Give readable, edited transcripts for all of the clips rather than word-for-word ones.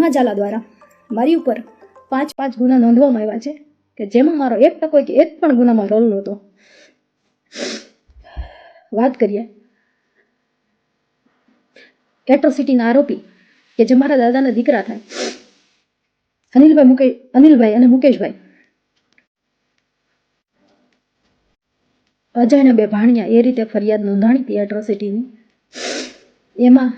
મજાલા દ્વારા મારી ઉપર 5 ગુના નોંધવામાં આવ્યા છે કે જેમાં મારો 1% કે એક પણ ગુનામાં રોલ નહોતો. વાત કરીએ એટ્રોસિટીના આરોપી કે જે મારા દાદાના દીકરા થાય અનિલભાઈ અને મુકેશભાઈ, અજયને 2 ભાણિયા, એ રીતે ફરિયાદ નોંધાણી હતી એટ્રોસિટીની. એમાં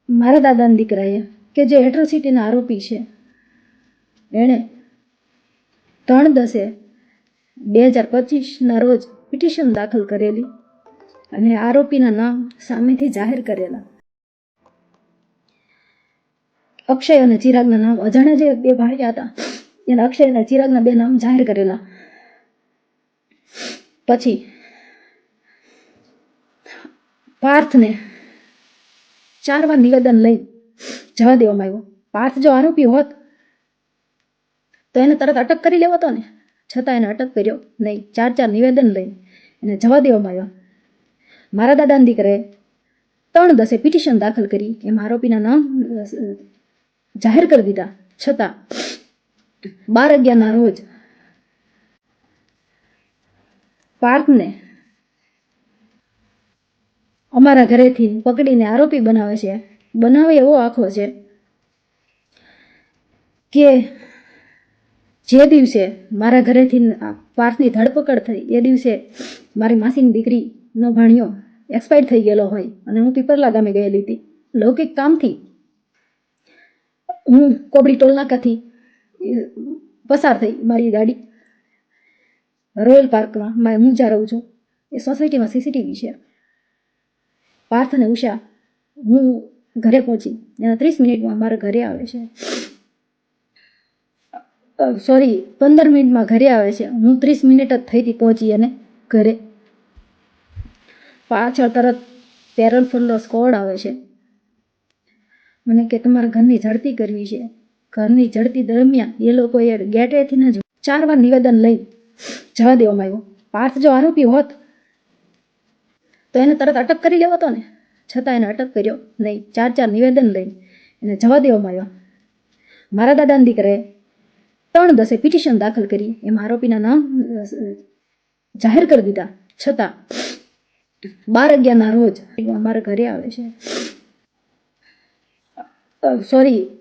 મારા દાદાના દીકરાએ કે જે એટ્રોસિટીના આરોપી છે એણે 3/10/2025 રોજ પિટિશન દાખલ કરેલી અને આરોપીના નામ સામેથી જાહેર કરેલા. અક્ષય અને ચિરાગના નામ, અજાણ્યા જે 2 ભાણિયા હતા એના અક્ષય અને ચિરાગના 2 નામ જાહેર કરેલા. પછી પાર્થને 4 વાર નિવેદન લઈ જવા દેવામાં આવ્યો. પાર્થ જો આરોપી હોત તો એને તરત અટક કરી લેવો હતો ને, છતાં એને અટક કર્યો નહીં. 4 નિવેદન લઈ એને જવા દેવામાં આવ્યો. મારા દાદાના દીકરાએ 3/10 પિટિશન દાખલ કરી, એમાં આરોપીના નામ જાહેર કરી દીધા, છતાં 12/11 રોજ પાર્થને અમારા ઘરેથી પકડીને આરોપી બનાવે છે. બનાવે એવો આખો છે કે જે દિવસે મારા ઘરેથી પાર્થની ધરપકડ થઈ એ દિવસે મારી માસીની દીકરીનો ભાણિયો એક્સપાયર થઈ ગયેલો હોય અને હું પીપરલા ગામે ગયેલી હતી લૌકિક કામથી. હું કોબડી ટોલનાકાથી પસાર થઈ મારી ગાડી રોયલ પાર્કમાં, હું જ્યાં રહું છું એ સોસાયટીમાં સીસીટીવી છે. પાર્થ અને ઉષા હું ઘરે પહોંચી એના 30 મિનિટમાં મારા ઘરે આવે છે, 15 મિનિટમાં ઘરે આવે છે. હું 30 મિનિટ જ થઈ હતી પહોંચી અને ઘરે. પાછળ તરત પેરોલનો સ્કોડ આવે છે. મને કે તમારે ઘરની ઝડપી કરવી છે. ઘરની ઝડપી દરમિયાન એ લોકોએ ગેટેથી જ 4 વાર નિવેદન લઈ જવા દેવામાં આવ્યો. પાર્થ જો આરોપી હોત તો એને તરત અટક કરી લેવો હતો ને, છતાં એને અટક કર્યો નહીં. 4 નિવેદન લઈ એને જવા દેવામાં આવ્યો. મારા દાદાના દીકરાએ 3/10 પિટિશન દાખલ કરી, એમાં આરોપીના નામ જાહેર કરી દીધા, છતાં 12/11 રોજ મારા ઘરે આવે છે,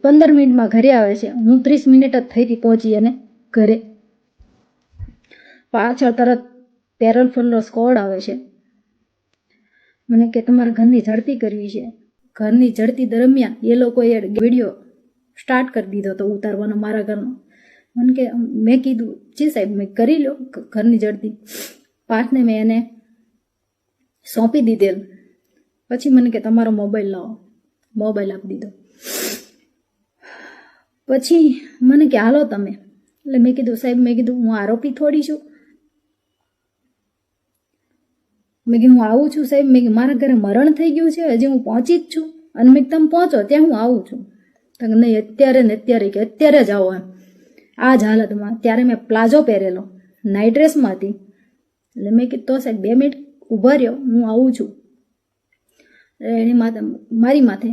15 મિનિટમાં ઘરે આવે છે. હું 30 મિનિટ જ થઈ હતી પહોંચી અને ઘરે. પાછળ તરત પેરોલનો સ્કોડ આવે છે. મને કે તમારે ઘરની ઝડપી કરવી છે. ઘરની ઝડપી દરમિયાન એ લોકોએ વિડીયો સ્ટાર્ટ કરી દીધો હતો ઉતારવાનો મારા ઘરનો. મને કે મેં કીધું જી સાહેબ મેં કરી લો ઘરની ઝડપી. પાર્થને મેં એને સોંપી દીધેલ. પછી મને કે તમારો મોબાઈલ લાવો, મોબાઈલ આપી દીધો. પછી મને કે હાલો તમે. એટલે મેં કીધું સાહેબ, મેં કીધું હું આરોપી થોડી છું. મેં કીધું હું આવું છું સાહેબ, મેં મારા ઘરે મરણ થઈ ગયું છે, હજી હું પહોંચી જ છું. અને મેં તમે પહોંચો ત્યાં હું આવું છું. નહીં અત્યારે ને અત્યારે, કે અત્યારે જ આવો એમ આ જ હાલતમાં. ત્યારે મેં પ્લાઝો પહેરેલો, નાઇટ ડ્રેસમાં હતી. એટલે મેં કીધું તો સાહેબ 2 મિનિટ ઊભા રહ્યો, હું આવું છું. એની માથે મારી માથે